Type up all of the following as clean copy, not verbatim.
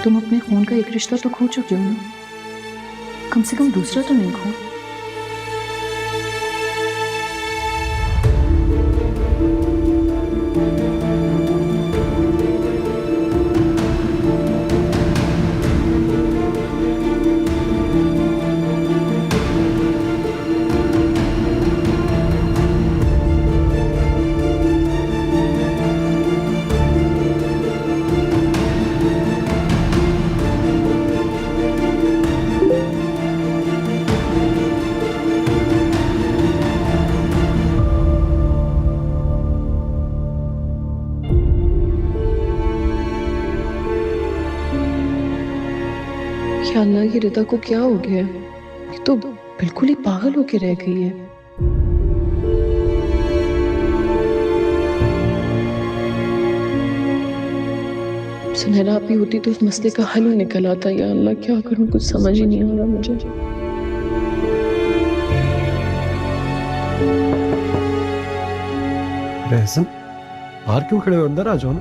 तुम अपने खून का एक रिश्ता तो खो चुके हो ना, कम से कम दूसरा तो नहीं खो। या अल्लाह, ये रिदा को क्या हो गया है? ये तो बिल्कुल ही पागल होके रह गई है। सुनहरा आप ही होती तो इस मसले का हल ही निकल आता। या अल्लाह, क्या करूं, कुछ समझ ही नहीं आ रहा मुझे। रहसन, बाहर क्यों खड़े हो? अंदर आ जाओ ना।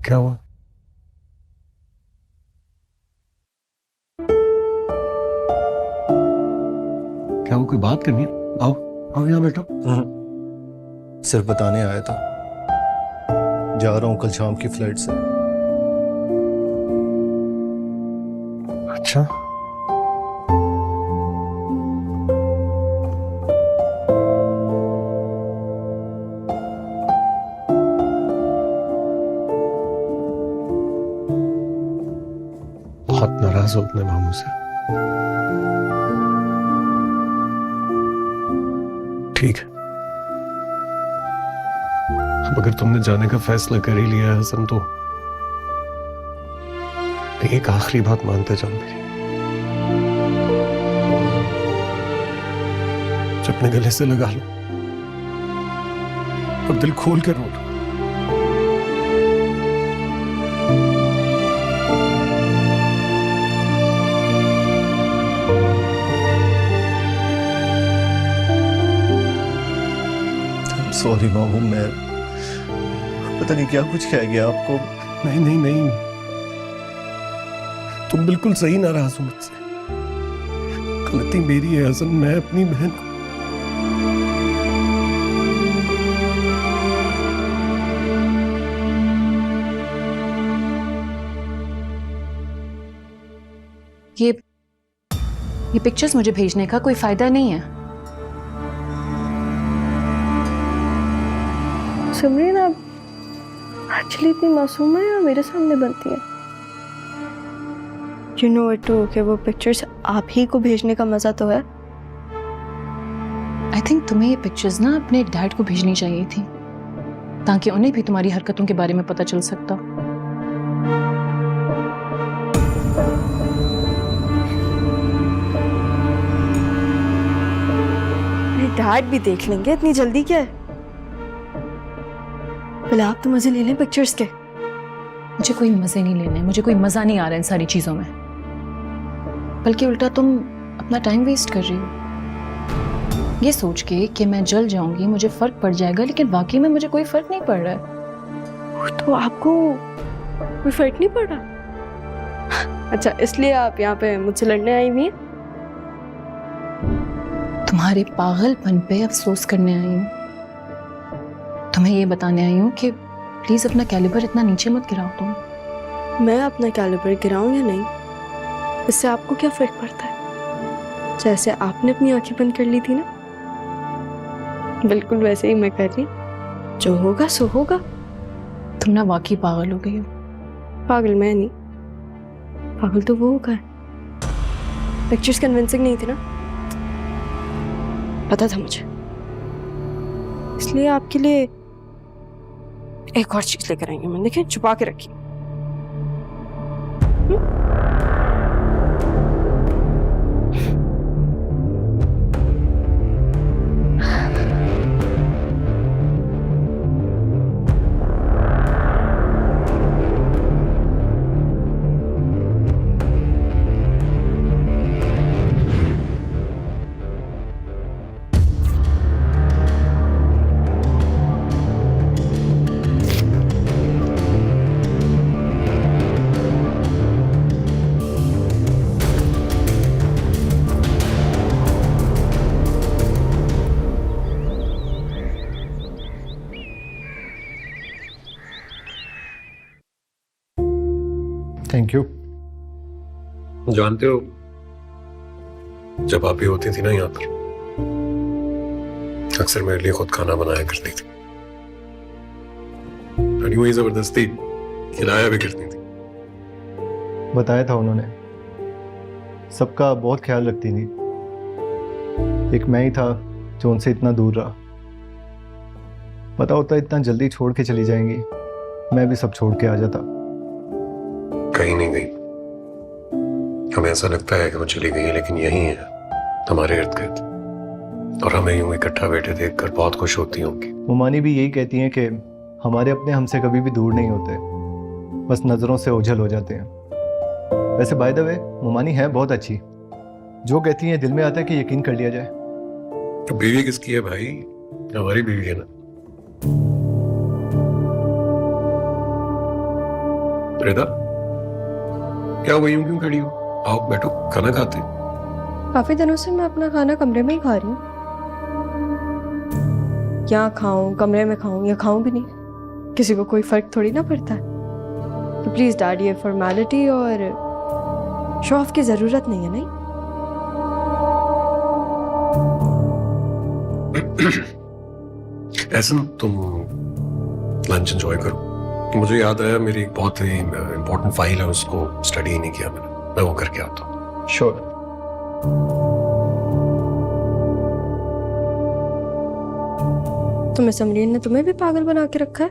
क्या हुआ? क्या हुआ? कोई बात करनी है? आओ आओ यहाँ बैठो। सिर्फ बताने आया था, जा रहा हूँ कल शाम की फ्लाइट से। अच्छा, बहुत नाराज हो अपने मामू से। ठीक है, अब अगर तुमने जाने का फैसला कर ही लिया है हसन, तो एक आखिरी बात मानते जाओ मेरी। अपने गले से लगा लो और दिल खोल के रो लो। सॉरी मामू, मैं पता नहीं क्या कुछ कह गया आपको। नहीं नहीं नहीं, तुम बिल्कुल सही नाराज हो मुझसे। गलती मेरी है हसन, मैं अपनी बहन को ये पिक्चर्स मुझे भेजने का कोई फायदा नहीं है। सिमरन, आप एक्चुअली इतनी मासूम है या मेरे सामने बनती है? यू नो इट टू कि वो पिक्चर्स आप ही को भेजने का मजा तो है। आई थिंक तुम्हें ये पिक्चर्स ना अपने डैड को भेजनी चाहिए थी, ताकि उन्हें भी तुम्हारी हरकतों के बारे में पता चल सकता। डैड भी देख लेंगे, इतनी जल्दी क्या है? पहले आप तो मजे ले लें पिक्चर्स के। मुझे कोई मजे नहीं लेने, मुझे कोई मजा नहीं आ रहा इन सारी चीजों में, बल्कि उल्टा तुम अपना टाइम वेस्ट कर रही हो ये सोच के कि मैं जल जाऊंगी, मुझे फर्क पड़ जाएगा, लेकिन वाकई में मुझे कोई फर्क नहीं पड़ रहा है। तो आपको कोई फर्क नहीं पड़ रहा? अच्छा, इसलिए आप यहाँ पे मुझसे लड़ने आई हुई हैं? तुम्हारे पागलपन पे अफसोस करने आई हूँ। तुम्हें ये बताने आई हूँ कि प्लीज अपना कैलिबर इतना नीचे मत गिराओ तुम। मैं अपना कैलिबर गिराऊं या नहीं, इससे आपको क्या फर्क पड़ता है? जैसे आपने अपनी आंखें बंद कर ली थी ना, बिल्कुल वैसे ही मैं कर रही। जो होगा सो होगा। तुम ना वाकई पागल हो गई हो। पागल मैं नहीं, पागल तो वो होगा। पिक्चर्स कन्विंसिंग नहीं थी ना, पता था मुझे, इसलिए आपके लिए एक और चीज लेकर आएंगे। मैंने देखे छुपा के रखी। Thank you. जानते हो, जब आप भी होती थी ना यहाँ पर, अक्सर मेरे लिए खुद खाना बनाया करती थी, और यूं ही जबरदस्ती खिलाया भी करती थी। बताया था उन्होंने, सबका बहुत ख्याल रखती थी। एक मैं ही था जो उनसे इतना दूर रहा। पता होता इतना जल्दी छोड़ के चली जाएंगी, मैं भी सब छोड़ के आ जाता। कहीं नहीं गई। हमें ऐसा लगता है कि वो चली गई, लेकिन यही है, हमारे इर्द गिर्द, और हमें यूं इकट्ठा बैठे देखकर बहुत खुश होती होंगी। मुमानी भी यही कहती हैं कि हमारे अपने हमसे कभी भी दूर नहीं होते, बस नज़रों से ओझल हो जाते हैं। वैसे बाय द वे, मुमानी है बहुत अच्छी। जो कहती है दिल में आता है कि यकीन कर लिया जाए। तो बीवी किसकी है भाई? हमारी बीवी है ना। रिदा, क्या हुआ, यूं क्यों खड़ी हो? आओ बैठो, खाना खाते हैं। काफी दिनों से मैं अपना खाना कमरे में ही खा रही हूँ। यहाँ खाऊं, कमरे में खाऊं या खाऊं भी नहीं, किसी को कोई फर्क थोड़ी ना पड़ता है। तो प्लीज डैडी, ये फॉर्मेलिटी और शो ऑफ की जरूरत नहीं है। नहीं, ऐसा तुम लंच एंजॉय करो। मुझे याद आया, मेरी एक बहुत ही इम्पोर्टेंट फाइल है, उसको स्टडी ही नहीं किया मैंने। मैं वो करके आता हूँ। श्योर। तो मिस अमरीन ने तुम्हें भी पागल बना के रखा है।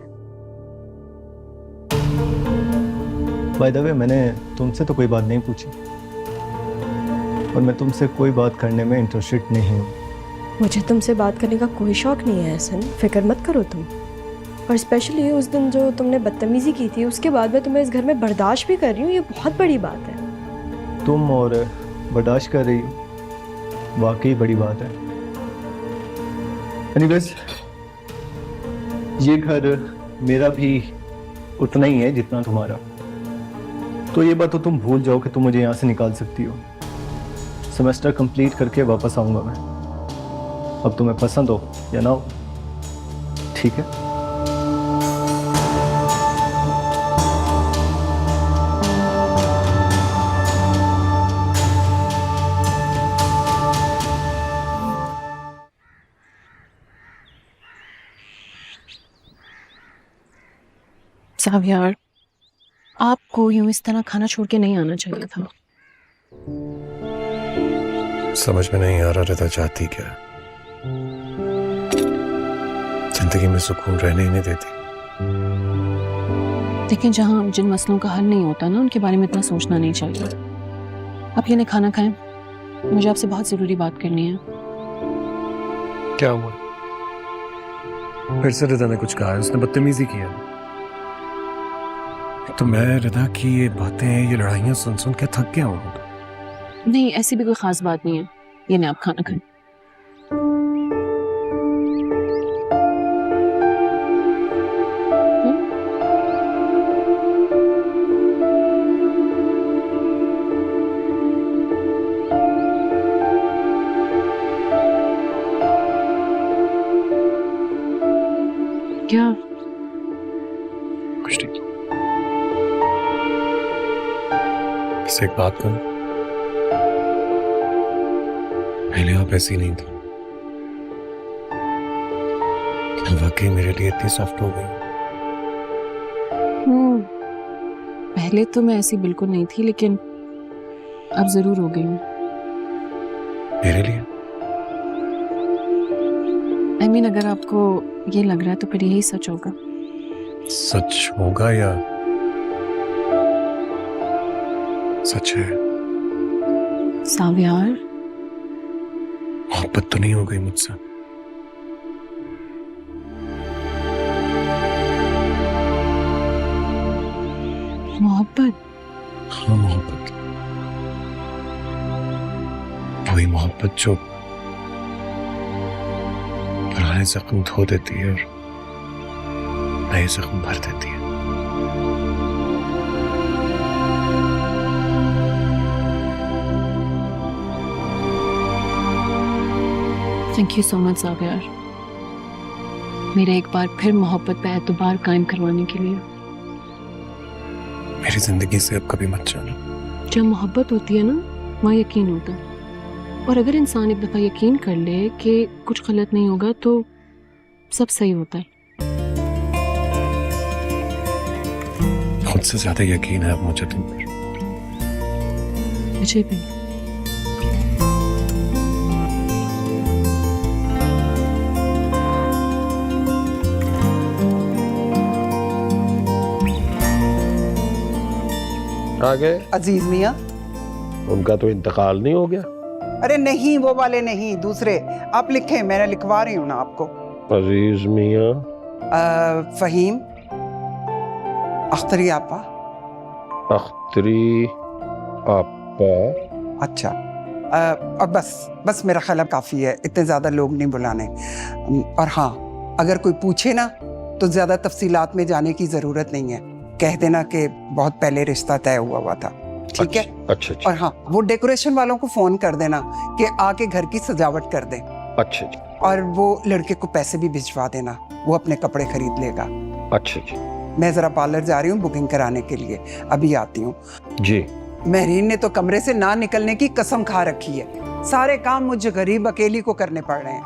बाय द वे, मैंने तुमसे तो कोई बात नहीं पूछी, और मैं तुमसे कोई बात करने में इंटरेस्टेड नहीं हूँ। मुझे तुमसे बात करने का कोई शौक नहीं है एहसन, फिक्र मत करो तुम। और स्पेशली उस दिन जो तुमने बदतमीजी की थी, उसके बाद मैं तुम्हें इस घर में बर्दाश्त भी कर रही हूँ, ये बहुत बड़ी बात है। तुम और बर्दाश्त कर रही हो, वाकई बड़ी बात है। एनीवेज, ये घर मेरा भी उतना ही है जितना तुम्हारा। तो ये बात तो तुम भूल जाओ कि तुम मुझे यहाँ से निकाल सकती हो। सेमेस्टर कंप्लीट करके वापस आऊँगा मैं। अब तुम्हें पसंद हो या ना हो, ठीक है? साहब यार, आपको यूं इस तरह खाना छोड़ के नहीं आना चाहिए था। समझ में नहीं आ रहा रिदा चाहती क्या है। जिंदगी में सुकून रहने ही नहीं देती। देखिए, जहाँ जिन मसलों का हल नहीं होता ना, उनके बारे में इतना सोचना नहीं चाहिए। आप ये नहीं खाना खाएं, मुझे आपसे बहुत जरूरी बात करनी है। क्या हुआ? फिर से रिदा ने कुछ कहा है? उसने बदतमीजी की है? तो मैं रिदा की ये बातें, ये लड़ाइयां सुन सुन के थक गया हूँ। नहीं, ऐसी भी कोई खास बात नहीं है। ये नहीं, आप खाना खाएं। क्या? कुछ नहीं। बस एक बात करूं, पहले आप ऐसी नहीं थी। क्या वाकई मेरे लिए इतनी सॉफ्ट हो गई? पहले तो मैं ऐसी बिल्कुल नहीं थी, लेकिन अब जरूर हो गई हूँ। मेरे लिए? I mean, अगर आपको ये लग रहा है तो फिर यही सच होगा। सच होगा या सच है? साहब यार, मोहब्बत तो नहीं हो गई मुझसे? मोहब्बत? हाँ, मोहब्बत। वही मोहब्बत जो पुराने जख्म धो देती है और नए जख्म भर देती है। थैंक यू सो मच साहब यार, मेरे एक बार फिर मोहब्बत पे एतबार कायम करवाने के लिए। मेरी जिंदगी से अब कभी मत जाना। जब मोहब्बत होती है ना, वहाँ यकीन होता है। और अगर इंसान एक दफ़ा यकीन कर ले कि कुछ गलत नहीं होगा तो सब सही होता है। खुद से ज्यादा यकीन है अब मुझे तुम पर। मुझे भी। आ गए? अजीज मियाँ। उनका तो इंतकाल नहीं हो गया? अरे नहीं, वो वाले नहीं, दूसरे। आप लिखें, मैंने लिखवा रही हूँ ना आपको। अजीज मियाँ। फहीम अख्तरी आपा। अख्तरी आपा। अच्छा, अब बस मेरा ख्याल अब काफ़ी है, इतने ज़्यादा लोग नहीं बुलाने। और हाँ, अगर कोई पूछे ना तो ज़्यादा तफसीलात में जाने की ज़रूरत नहीं है, कह देना कि बहुत पहले रिश्ता तय हुआ था, ठीक है? अच्छा जी। और हाँ, वो डेकोरेशन वालों को फ़ोन कर देना कि आके घर की सजावट कर दें। अच्छा जी। और वो लड़के को पैसे भी भिजवा देना, वो अपने कपड़े खरीद लेगा। अच्छा जी। मैं ज़रा पार्लर जा रही हूँ बुकिंग कराने के लिए, अभी आती हूँ। जी। महरीन ने तो कमरे से ना निकलने की कसम खा रखी है, सारे काम मुझे गरीब अकेली को करने पड़ रहे हैं।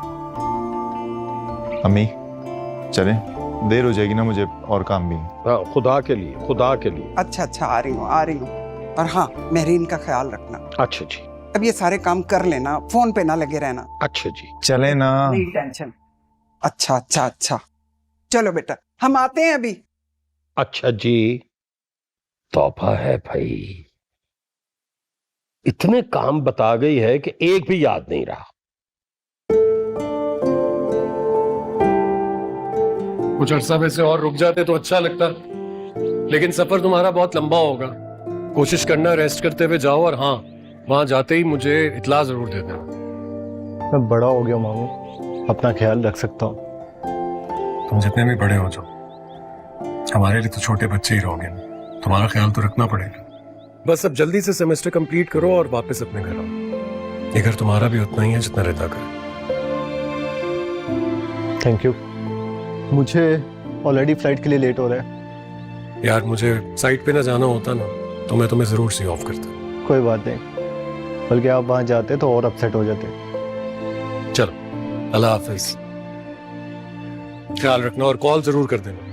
अम्मी चलें, देर हो जाएगी ना, मुझे और काम भी है। हाँ, खुदा के लिए, खुदा के लिए। अच्छा, आ रही हूँ। और हाँ, महरीन का ख्याल रखना। अच्छा जी। अब ये सारे काम कर लेना, फोन पे ना लगे रहना। अच्छा जी। चले ना। नहीं टेंशन। अच्छा, चलो बेटा, हम आते हैं अभी। अच्छा जी। तौबा है भाई, इतने काम बता गई है कि एक भी याद नहीं रहा। कुछ अरसा वैसे और रुक जाते तो अच्छा लगता, लेकिन सफर तुम्हारा बहुत लंबा होगा। कोशिश करना रेस्ट करते हुए जाओ, और हाँ, वहां जाते ही मुझे इत्ला जरूर दे देना। मैं बड़ा हो गया मामू, अपना ख्याल रख सकता हूँ। तुम जितने भी बड़े हो जाओ, हमारे लिए तो छोटे बच्चे ही रहोगे ना, तुम्हारा ख्याल तो रखना पड़ेगा। बस अब जल्दी से सेमेस्टर कंप्लीट करो और वापस अपने घर आओ। ये घर तुम्हारा भी उतना ही है जितना रिदा का है। Thank you. मुझे ऑलरेडी फ्लाइट के लिए लेट हो रहा है। यार, मुझे साइट पे ना जाना होता ना तो मैं तुम्हें जरूर सी ऑफ करता। कोई बात नहीं, बल्कि आप वहाँ जाते तो और अपसेट हो जाते। चलो, अल्लाह हाफिज, ख्याल रखना और कॉल जरूर कर देना।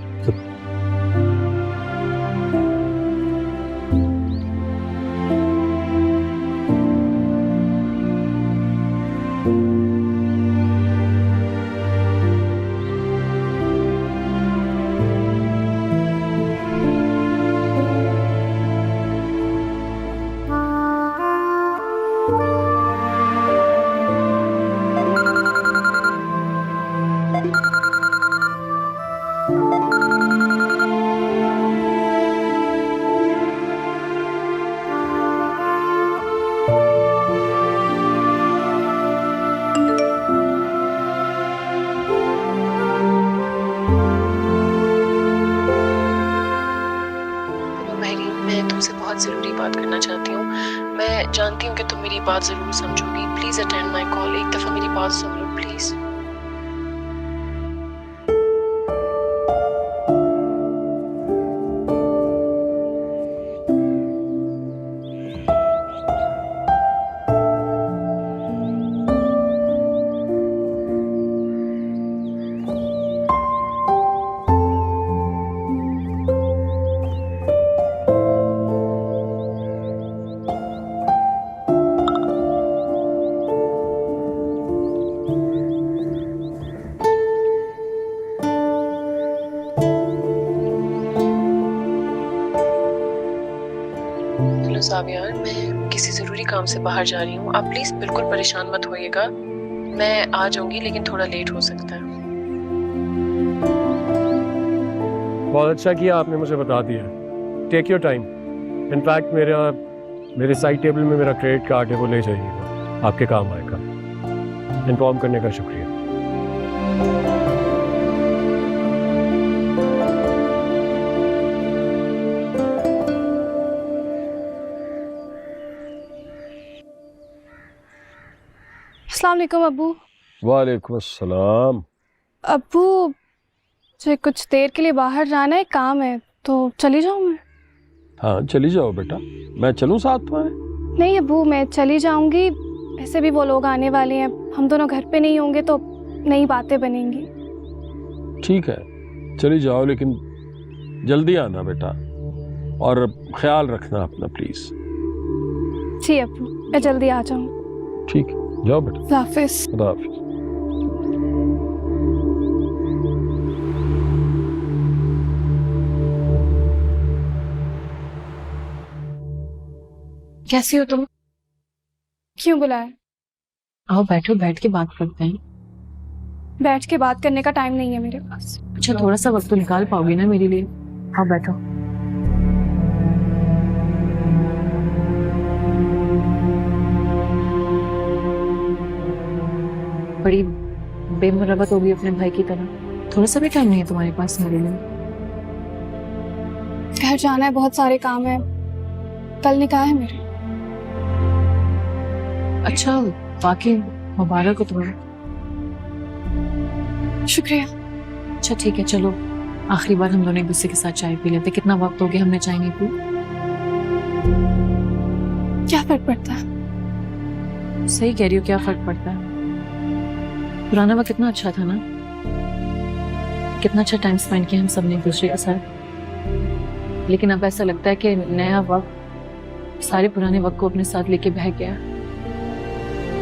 मैं तुमसे बहुत ज़रूरी बात करना चाहती हूँ। मैं जानती हूँ कि तुम मेरी बात ज़रूर समझोगी। प्लीज़ अटेंड माई कॉल, एक दफ़ा मेरी बात सुन लो प्लीज़। सावियार, मैं किसी ज़रूरी काम से बाहर जा रही हूँ। आप प्लीज़ बिल्कुल परेशान मत होइएगा। मैं आ जाऊंगी लेकिन थोड़ा लेट हो सकता है। बहुत अच्छा किया आपने मुझे बता दिया। Take your time. इनफैक्ट मेरे साइड टेबल में मेरा क्रेडिट कार्ड है, वो ले जाइएगा, आपके काम आएगा। इन्फॉर्म करने का शुक्रिया। अस्सलाम वालेकुम अब्बू। वालेकुम अस्सलाम। अब्बू, मुझे कुछ देर के लिए बाहर जाना है, काम है, तो चली जाऊँ मैं? हाँ चली जाओ बेटा, मैं चलूं साथ तुम्हारे? नहीं अब्बू, मैं चली जाऊंगी। ऐसे भी वो लोग आने वाले हैं, हम दोनों घर पे नहीं होंगे तो नई बातें बनेंगी। ठीक है चली जाओ, लेकिन जल्दी आना बेटा, और ख्याल रखना अपना प्लीज। जी अब्बू, मैं जल्दी आ जाऊँ। ठीक है, जाओ बेटा। अल्लाह हाफिज। खुदा हाफिज। कैसी हो तुम? क्यों बुलाया? आओ बैठो, बैठ के बात करते हैं। बैठ के बात करने का टाइम नहीं है मेरे पास। अच्छा थोड़ा सा वक्त तो निकाल पाओगी ना मेरे लिए? आओ बैठो। बड़ी बेमुरवत होगी अपने भाई की तरह। थोड़ा सा भी टाइम नहीं है तुम्हारे पास मेरे लिए? घर जाना है, बहुत सारे काम है, कल निकाह है मेरे। अच्छा वाकई मुबारक हो तुम्हें। शुक्रिया। अच्छा ठीक है, चलो आखिरी बार हम दोनों एक दूसरे के साथ चाय पी लेते। कितना वक्त हो गया हमने चाय नहीं पी। क्या फर्क पड़ता है? सही कह रही हो, क्या फर्क पड़ता है। पुराना वक्त कितना अच्छा था ना, कितना अच्छा टाइम स्पेंड किया हम सब ने एक दूसरे के साथ। लेकिन अब ऐसा लगता है कि नया वक्त सारे पुराने वक्त को अपने साथ लेके बह गया।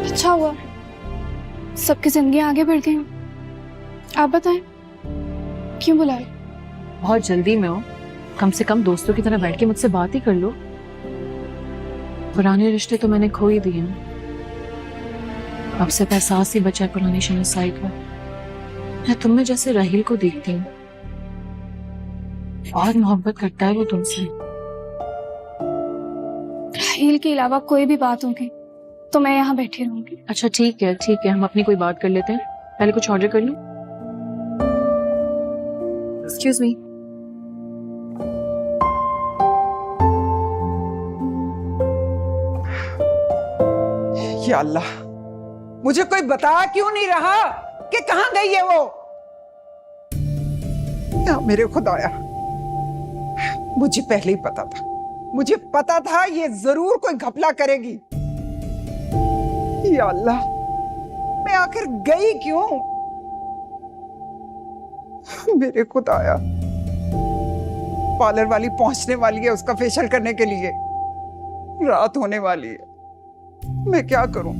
अच्छा हुआ, सबकी जिंदगी आगे बढ़ गई। आप बताएं, क्यों बुलाए? बहुत जल्दी में हो, कम से कम दोस्तों की तरह बैठ के मुझसे बात ही कर लो। पुराने रिश्ते तो मैंने खो ही दिए हैं, अब से एहसास ही बचा है पुरानी शर्मसाई का। मैं तुम में जैसे राहिल को देखती हूँ, बहुत मोहब्बत करता है वो तुमसे। राहील के अलावा कोई भी बात होगी तो मैं यहाँ बैठी रहूंगी। अच्छा ठीक है ठीक है, हम अपनी कोई बात कर लेते हैं। पहले कुछ ऑर्डर कर लूं? Excuse me. या अल्लाह, मुझे कोई बता क्यों नहीं रहा कि कहां गई है वो? या मेरे खुदाया, मुझे पहले ही पता था, मुझे पता था ये जरूर कोई घपला करेगी। या अल्लाह, मैं आखिर गई क्यों? मेरे खुदाया, पार्लर वाली पहुंचने वाली है उसका फेशियल करने के लिए, रात होने वाली है, मैं क्या करूं?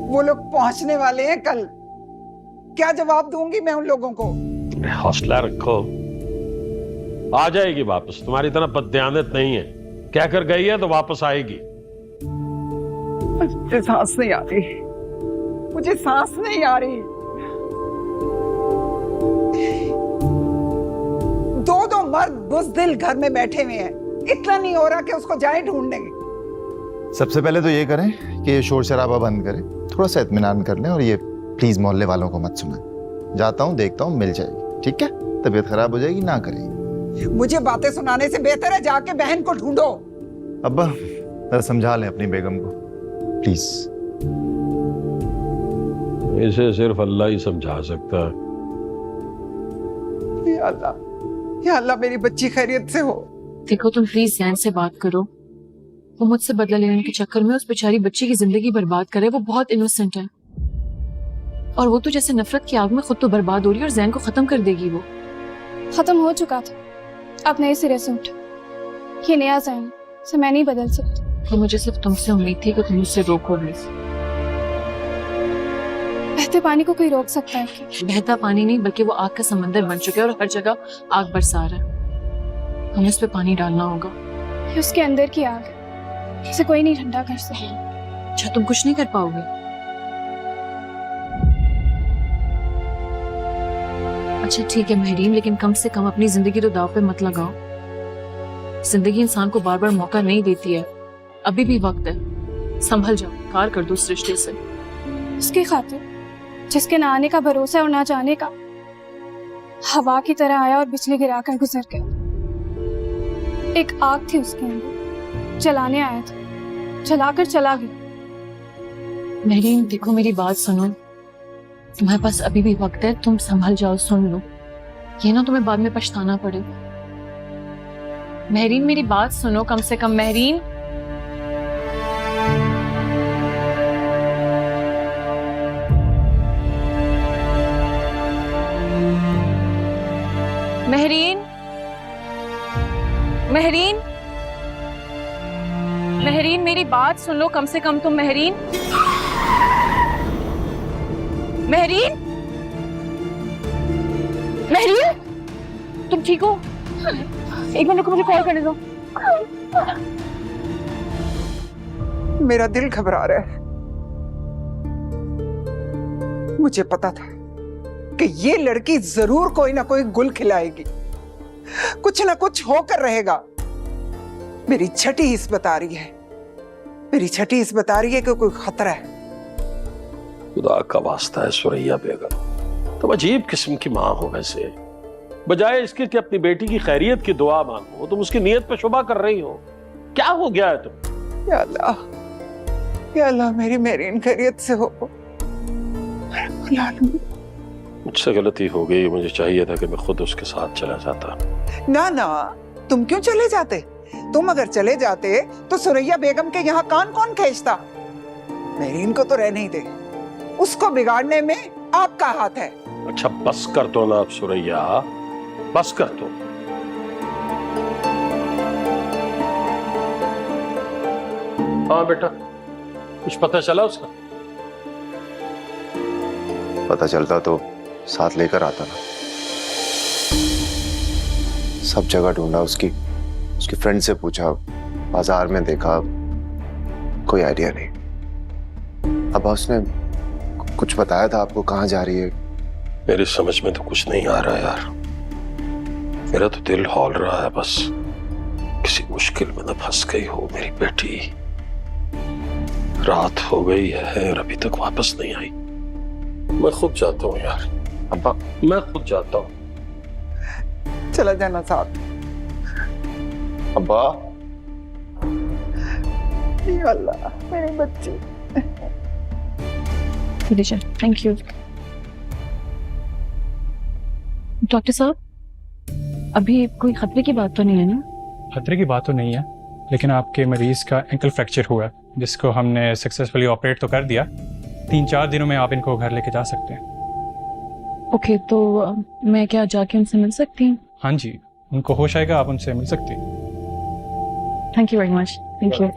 वो लोग पहुंचने वाले हैं कल, क्या जवाब दूंगी मैं उन लोगों को? हौसला रखो, आ जाएगी वापस, तुम्हारी तरह बददियानत नहीं है। क्या कर गई है तो वापस आएगी। मुझे सांस नहीं आ रही, मुझे सांस नहीं आ रही। दो मर्द बुज़दिल घर में बैठे हुए हैं, इतना नहीं हो रहा कि उसको जाए ढूंढने। सबसे पहले तो ये करें कि ये शोर शराबा बंद करें, थोड़ा सा इत्मीनान कर लें, और ये प्लीज मोहल्ले वालों को मत सुनाएं। जाता हूँ, देखता हूँ, मिल जाएगी, ठीक है? तबीयत खराब हो जाएगी ना करेगी। मुझे बातें सुनाने से बेहतर है जाके बहन को ढूंढो। अब्बा जरा समझा लें अपनी बेगम को प्लीज। इसे सिर्फ अल्लाह ही समझा सकता है। या अल्लाह मेरी बच्ची खैरियत से हो। देखो तुम प्लीज जैन से बात करो, वो मुझसे बदला लेने के चक्कर में उस बेचारी बच्ची की जिंदगी बर्बाद करे। वो बहुत इनोसेंट है, और वो तो जैसे नफरत की आग में खुद तो बर्बाद हो रही है और जैन को खत्म कर देगी। वो खत्म हो चुका था, अब नए सिरे से उठ। ये नया जैन से मैं नहीं बदल सकती। तो मुझे सिर्फ तुमसे उम्मीद थी कि तुम मुझसे रोको नहीं। बहते पानी को कोई रोक सकता है क्या? बहता पानी नहीं, बल्कि वो आग का समंदर बन चुका है और हर जगह आग बरसा रहा है। हमें उस पर पानी डालना होगा। ये उसके अंदर की आग है, इसे कोई नहीं ठंडा कर सकता। अच्छा तुम कुछ नहीं कर पाओगे? अच्छा ठीक है महरीम, लेकिन कम से कम अपनी जिंदगी तो दाव पे मत लगाओ। जिंदगी इंसान को बार बार मौका नहीं देती है, अभी भी वक्त है, संभल जाओ, कार कर दो उस रिश्ते से। उसकी खातिर जिसके ना आने का भरोसा और ना जाने का, हवा की तरह आया और बिजली गिराकर गुजर गया। एक आग थी उसके अंदर, जलाने आया था, जलाकर चला गया। महरीम देखो मेरी बात सुनो, तुम्हारे पास अभी भी वक्त है, तुम संभल जाओ, सुन लो, ये ना तुम्हें बाद में पछताना पड़े। महरीन मेरी बात सुनो कम से कम। महरीन, महरीन, महरीन, महरीन मेरी बात सुन लो कम से कम तुम। महरीन, महरीन, महरीन, तुम ठीक हो? एक मिनट को मुझे कॉल करने दो। मेरा दिल घबरा रहा है। मुझे पता था कि ये लड़की जरूर कोई ना कोई गुल खिलाएगी, कुछ ना कुछ होकर रहेगा। मेरी छठी हिस्स बता रही है, मेरी छठी हिस्स बता रही है कि कोई खतरा है। खुदा का वास्ता है सुरैया बेगम, तुम अजीब किस्म की माँ हो। वैसे बजाय इसके कि अपनी बेटी की खैरियत की दुआ मांगो, तुम उसकी नीयत पे शुबा कर रही हो। क्या हो गया है तुम? या अल्लाह मेरी मेरीन खैरियत से हो। मुझसे गलती हो गई, मुझे चाहिए था कि मैं खुद उसके साथ चला जाता। ना ना, तुम क्यों चले जाते? तुम अगर चले जाते तो सुरैया बेगम के यहाँ कान कौन खींचता? मेरीन को तो रहने ही दे, उसको बिगाड़ने में आपका हाथ है। अच्छा बस कर दो ना अब सुरैया, बस कर दो। हाँ बेटा, कुछ पता चला उसका? पता चलता तो साथ लेकर आता ना। सब जगह ढूंढा, उसकी फ्रेंड से पूछा, बाजार में देखा, कोई आइडिया नहीं। अब उसने कुछ बताया था आपको कहाँ जा रही है? मेरी समझ में तो कुछ नहीं आ रहा यार। मेरा तो दिल हौल रहा है, बस किसी मुश्किल में न फंस गई हो मेरी बेटी। रात हो गई है और अभी तक वापस नहीं आई। मैं खुद जाता हूँ यार। अब्बा, मैं खुद जाता हूँ। चला जाना साथ। अब्बा, या अल्लाह मेरी बच्ची। Thank you. डॉक्टर साहब, अभी कोई खतरे की बात तो नहीं है ना? खतरे की बात तो नहीं है, लेकिन आपके मरीज का एंकल फ्रैक्चर हुआ है, जिसको हमने सक्सेसफुली ऑपरेट तो कर दिया। 3-4 दिनों में आप इनको घर लेके जा सकते हैं। ओके, तो मैं क्या जाके उनसे मिल सकती हूँ? हाँ जी, उनको होश आएगा, आप उनसे मिल सकती हैं। Thank you very much. Thank you.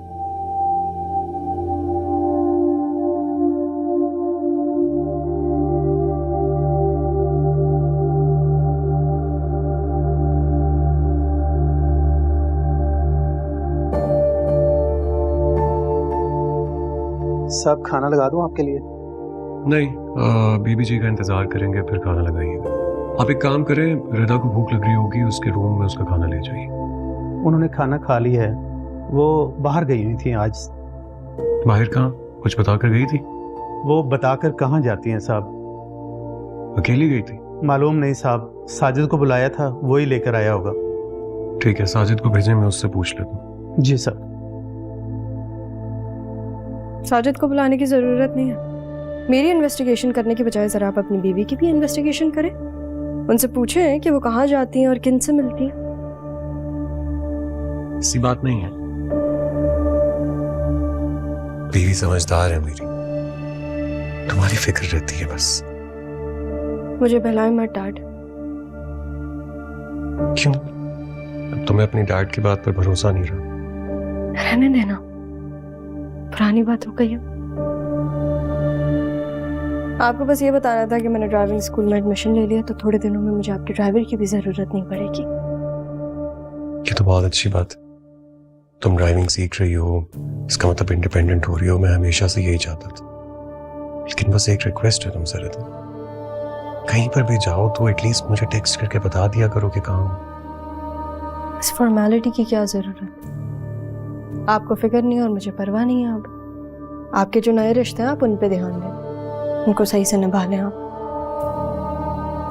सब खाना लगा दूं आपके लिए? नहीं, बीबी जी का इंतजार करेंगे, फिर खाना लगाइएगा। आप एक काम करें, रिदा को भूख लग रही होगी, उसके रूम में उसका खाना ले जाइए। उन्होंने खाना खा लिया है, वो बाहर गई हुई थी आज। बाहर कहाँ? कुछ बताकर गई थी? वो बताकर कहाँ जाती हैं साहब? अकेली गई थी? मालूम नहीं साहब, साजिद को बुलाया था, वो ही लेकर आया होगा। ठीक है, साजिद को भेजें, मैं उससे पूछ लेता हूँ। जी सर। साजिद को बुलाने की ज़रूरत नहीं है। मेरी इन्वेस्टिगेशन करने की बजाय ज़रा आप अपनी बीवी की भी इन्वेस्टिगेशन करें। उनसे पूछें कि वो कहाँ जाती हैं और किन से मिलती हैं। ऐसी बात नहीं है, बीवी समझदार है मेरी, तुम्हारी फिक्र रहती है बस। मुझे बहलाए मत डांट। क्यों? अब तुम्हें अपनी डैड की बात पर भरोसा नहीं रहा? रहने देना, पुरानी बात हो गई है। आपको बस ये बताना था कि मैंने ड्राइविंग स्कूल में एडमिशन ले लिया, तो थोड़े दिनों में मुझे आपके ड्राइवर की भी जरूरत नहीं पड़ेगी। ये तो बहुत अच्छी बात है, तुम ड्राइविंग सीख रही हो, इसका मतलब इंडिपेंडेंट हो रही हो। मैं हमेशा से यही चाहता था, लेकिन बस एक रिक्वेस्ट है तुमसे रिदा, कहीं पर भी जाओ तो एटलीस्ट मुझे टेक्स्ट करके बता दिया करो कि कहाँ हो। इस फॉर्मेलिटी की क्या जरूरत? आपको फिक्र नहीं और मुझे परवाह नहीं है। अब आपके जो नए रिश्ते हैं, आप उन पे ध्यान दें, उनको सही से निभा लें आप।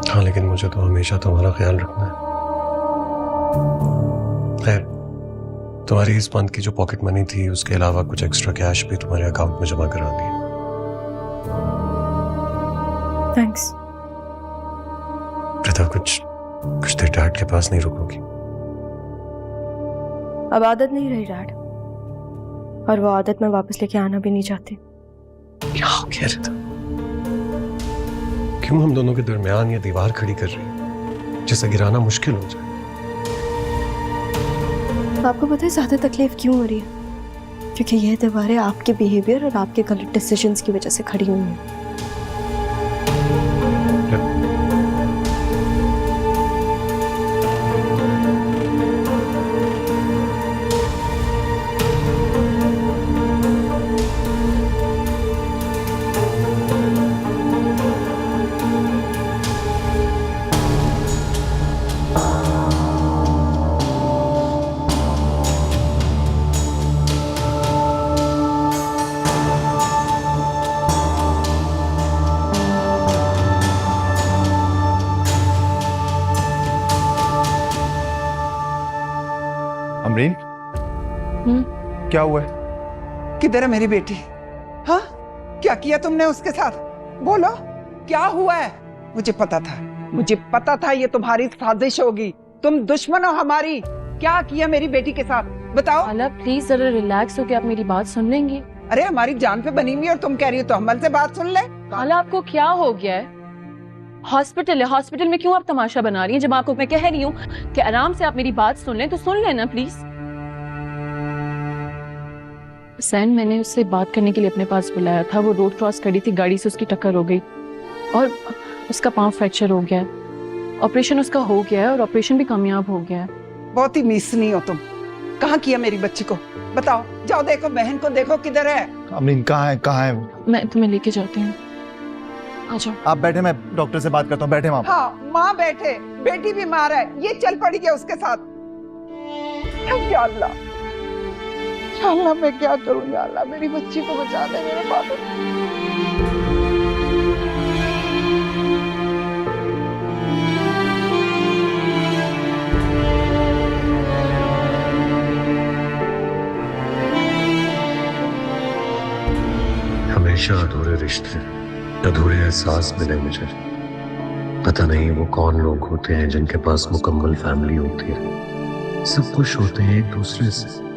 हाँ, लेकिन मुझे तो हमेशा तुम्हारा ख्याल रखना है। खैर, तुम्हारी इस मंथ की जो पॉकेट मनी थी, उसके अलावा कुछ एक्स्ट्रा कैश भी तुम्हारे अकाउंट में जमा करा दिया। थैंक्स। रिदा, कुछ देर डैड के पास नहीं रुकोगी? अब आदत नहीं रही डैड, और वो आदत मैं वापस लेके आना भी नहीं चाहती। क्या हो गया रिता? क्यों हम दोनों के दरमियान ये दीवार खड़ी कर रही है जिसे गिराना मुश्किल हो जाए? आपको पता है ज्यादा तकलीफ क्यों हो रही है? क्योंकि ये दीवारें आपके बिहेवियर और आपके गलत डिसीजंस की वजह से खड़ी हुई हैं। अमरीन, क्या हुआ है? किधर है मेरी बेटी? हाँ, क्या किया तुमने उसके साथ? बोलो, क्या हुआ है? मुझे पता था ये तुम्हारी साजिश होगी। तुम दुश्मन हो हमारी। क्या किया मेरी बेटी के साथ? बताओ। खाला प्लीज जरा रिलैक्स होकर आप मेरी बात सुन लेंगी? अरे हमारी जान पे बनी हुई और तुम कह रही हो तो अमल से बात सुन ले। खाला आपको क्या हो गया है? हॉस्पिटल है, हॉस्पिटल में क्यों आप तमाशा बना रही हैं? जब आपको मैं कह रही हूँ कि आराम से आप मेरी बात सुन लें तो सुन लेना प्लीज। सैन, मैंने उससे बात करने के लिए अपने पास बुलाया था। वो रोड क्रॉस करी थी, गाड़ी से उसकी टक्कर हो गई और उसका पांव फ्रैक्चर हो गया है। ऑपरेशन उसका हो गया है और ऑपरेशन भी कामयाब हो गया है। बहुत ही मीसनी हो तुम। कहाँ किया मेरी बच्ची को? बताओ। जाओ देखो, बहन को देखो किधर है। अमरीन कहाँ है? मैं तुम्हें लेके जाती हूँ, आ जाओ। आप बैठे, मैं डॉक्टर से बात करता हूँ। बैठे वहाँ। हाँ, माँ बैठे, बेटी बीमार है, ये चल पड़ी है उसके साथ। या अल्लाह, या अल्लाह मैं क्या करूँ? या अल्लाह मेरी बच्ची को बचा दे मेरे बाबू। हमेशा अधूरे रिश्ते, अधूरे एहसास मिले मुझे। पता नहीं वो कौन लोग होते हैं जिनके पास मुकम्मल फैमिली होती है, सब खुश होते हैं एक दूसरे से।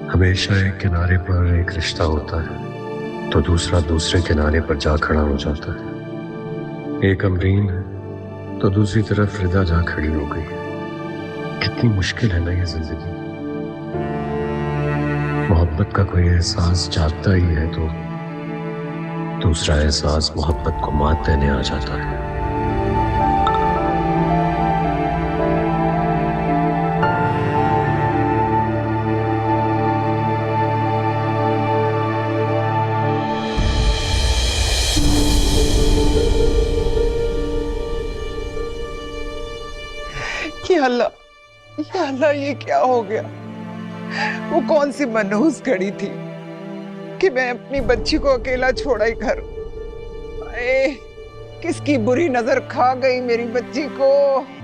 हमेशा एक किनारे पर एक रिश्ता होता है तो दूसरा दूसरे किनारे पर जा खड़ा हो जाता है। एक अमरीन है तो दूसरी तरफ रिदा जा खड़ी हो गई है। कितनी मुश्किल है ना ये जिंदगी। मोहब्बत का कोई एहसास जागता ही है तो दूसरा एहसास मोहब्बत को मात देने आ जाता है। या अल्लाह ये क्या हो गया? वो कौन सी मनहूस घड़ी थी कि मैं अपनी बच्ची को अकेला छोड़ा ही घर। किसकी बुरी नजर खा गई मेरी बच्ची को।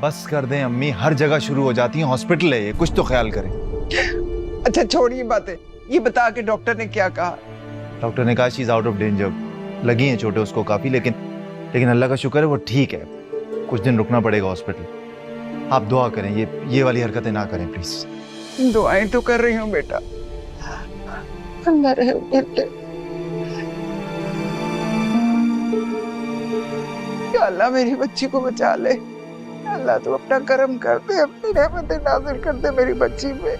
बस कर दें अम्मी, हर जगह शुरू हो जाती है। हॉस्पिटल है ये, कुछ तो ख्याल करें। अच्छा छोड़िए बातें, ये बता के डॉक्टर ने क्या कहा? डॉक्टर ने कहा she is out of danger. लगी हैं चोटें उसको काफी, लेकिन अल्लाह का शुक्र है वो ठीक है। कुछ दिन रुकना पड़ेगा हॉस्पिटल। आप दुआ करें, ये वाली हरकतें ना करें प्लीज। दुआएं तो कर रही हूँ बेटा। अल्लाह रहम कर। अल्लाह मेरी बच्ची को बचा ले। अल्लाह तू अपना करम कर दे, अपनी रहमत नाज़िल कर दे मेरी बच्ची पे।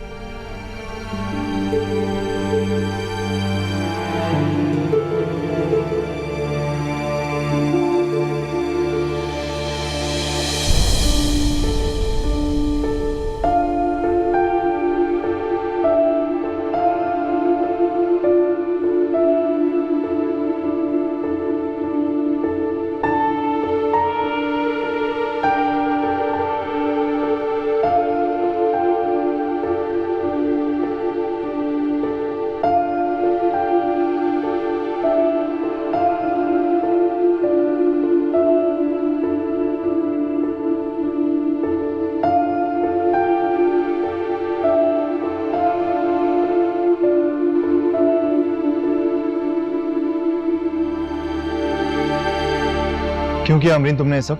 क्यों किया अमरीन तुमने ये सब?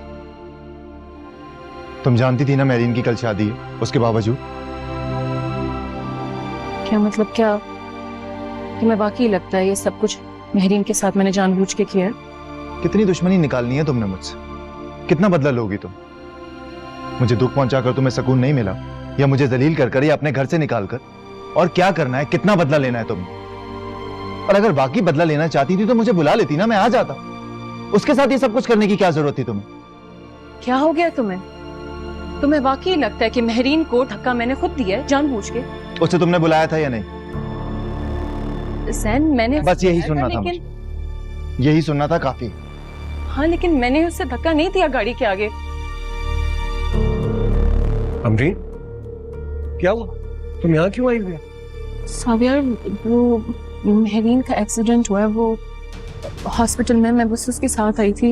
तुम जानती थी ना मेरीन की कल शादी है, उसके बावजूद क्या मतलब, क्या कि मैं वाकई लगता है ये सब कुछ महरीन के साथ मैंने जानबूझ के किया है? कितनी दुश्मनी निकालनी है तुमने मुझसे? कितना बदला लोगी तुम? मुझे दुख पहुंचाकर तुम्हें सुकून नहीं मिला, या मुझे जलील कर कर, या अपने घर से निकाल कर? और क्या करना है, कितना बदला लेना है तुमने? और अगर बाकी बदला लेना चाहती थी तो मुझे बुला लेती ना, मैं आ जाता। उसके साथ ये सब कुछ करने की क्या जरूरत थी तुम्हें? क्या हो गया तुम्हें? तुम्हें वाकई लगता है कि महरीन को धक्का मैंने खुद दिया है जानबूझ के? उसे तुमने बुलाया था या नहीं? सैन, मैंने बस यही बुलाया सुनना था लेकिन... मुझे, यही सुनना था, काफी। हाँ, लेकिन मैंने उससे धक्का नहीं दिया गाड़ी के आगे। अमरीन, क्या हुआ? तुम यहाँ क्यों आई हुई? साबिया, वो महरीन का एक्सीडेंट हुआ है, वो हॉस्पिटल में, मैं बस उसके साथ आई थी।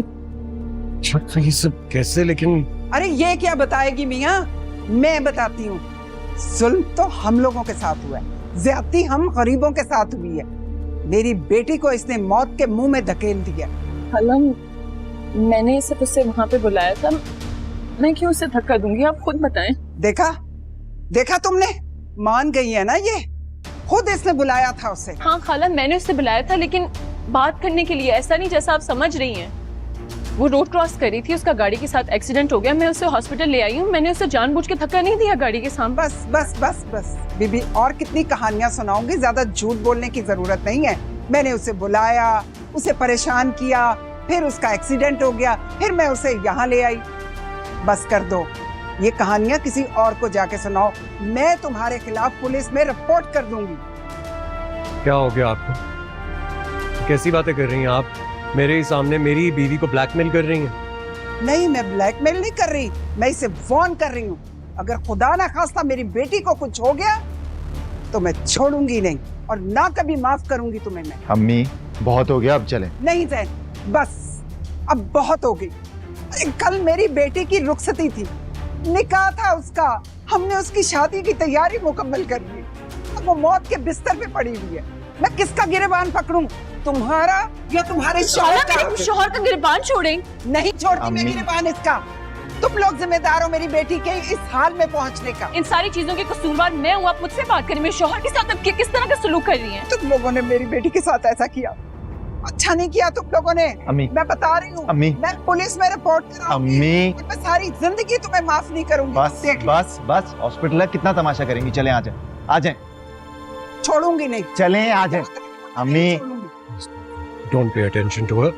ये सब कैसे? लेकिन अरे ये क्या बताएगी मियाँ, मैं बताती हूँ। जुल्म तो हम लोगों के साथ हुआ है, ज्यादती हम गरीबों के साथ हुई है। मेरी बेटी को इसने मौत के मुंह में धकेल दिया। हलम, मैंने इसे उससे वहां पे बुलाया था, मैं क्यों उसे धक्का दूंगी? आप खुद बताएं। देखा देखा तुमने, मान गई है ना, ये खुद इसने बुलाया था उसे। हाँ खाला, मैंने उसे बुलाया था, लेकिन बात करने के लिए, ऐसा नहीं जैसा आप समझ रही हैं। वो रोड क्रॉस करी थी, उसका गाड़ी के साथ एक्सीडेंट हो गया, मैं उसे हॉस्पिटल ले आई हूँ। मैंने उसे जानबूझ के धक्का नहीं दिया गाड़ी के सामने। बस बस बस बस बीबी, और कितनी कहानियां सुनाऊंगी, ज्यादा झूठ बोलने की जरूरत नहीं है। मैंने उसे बुलाया, उसे परेशान किया, फिर उसका एक्सीडेंट हो गया, फिर मैं उसे यहाँ ले आई। बस कर दो, ये कहानियां किसी और को जाके सुनाओ, मैं तुम्हारे खिलाफ पुलिस में रिपोर्ट कर दूंगी। क्या हो गया आपको? कैसी बातें कर रही हैं आप? मेरे ही सामने मेरी बीवी को ब्लैकमेल कर रही हैं। नहीं, मैं ब्लैकमेल नहीं कर रही, मैं इसे वार्न कर रही हूँ। अगर खुदा ना खास्ता मेरी बेटी को कुछ हो गया तो मैं छोड़ूंगी नहीं, और ना कभी माफ करूंगी तुम्हें मैं। अम्मी, बहुत हो गया, अब चले। नहीं जैन, बस अब बहुत हो गई। अरे कल मेरी बेटी की रुखसती थी, निकाह था उसका, हमने उसकी शादी की तैयारी मुकम्मल कर ली। अब वो मौत के बिस्तर पे पड़ी हुई है। मैं किसका गिरबान पकड़ूं, तुम्हारा या तुम्हारे शौहर का? मेरे शौहर का गिरबान छोड़ें। नहीं छोड़ती मैं गिरबान इसका। तुम लोग जिम्मेदार हो मेरी बेटी के इस हाल में पहुंचने का। इन सारी चीजों के कसूरवार मैं हूँ। आप मुझसे बात करें, मेरे शौहर के साथ अब किस तरह का सलूक कर रही हैं? तुम लोगों ने मेरी बेटी के साथ ऐसा किया, अच्छा नहीं किया तुम लोगों ने। अम्मी, मैं बता रही हूँ, अम्मी, मैं पुलिस में रिपोर्ट कराऊंगी। अम्मी, और मैं सारी जिंदगी तुम्हें माफ नहीं करूंगी। बस बस बस, हॉस्पिटल है, कितना तमाशा करेंगी? चलें, आ जाएं, आ जाएं। छोड़ूंगी नहीं, चलें, आ जाएं। अम्मी, don't pay attention to her.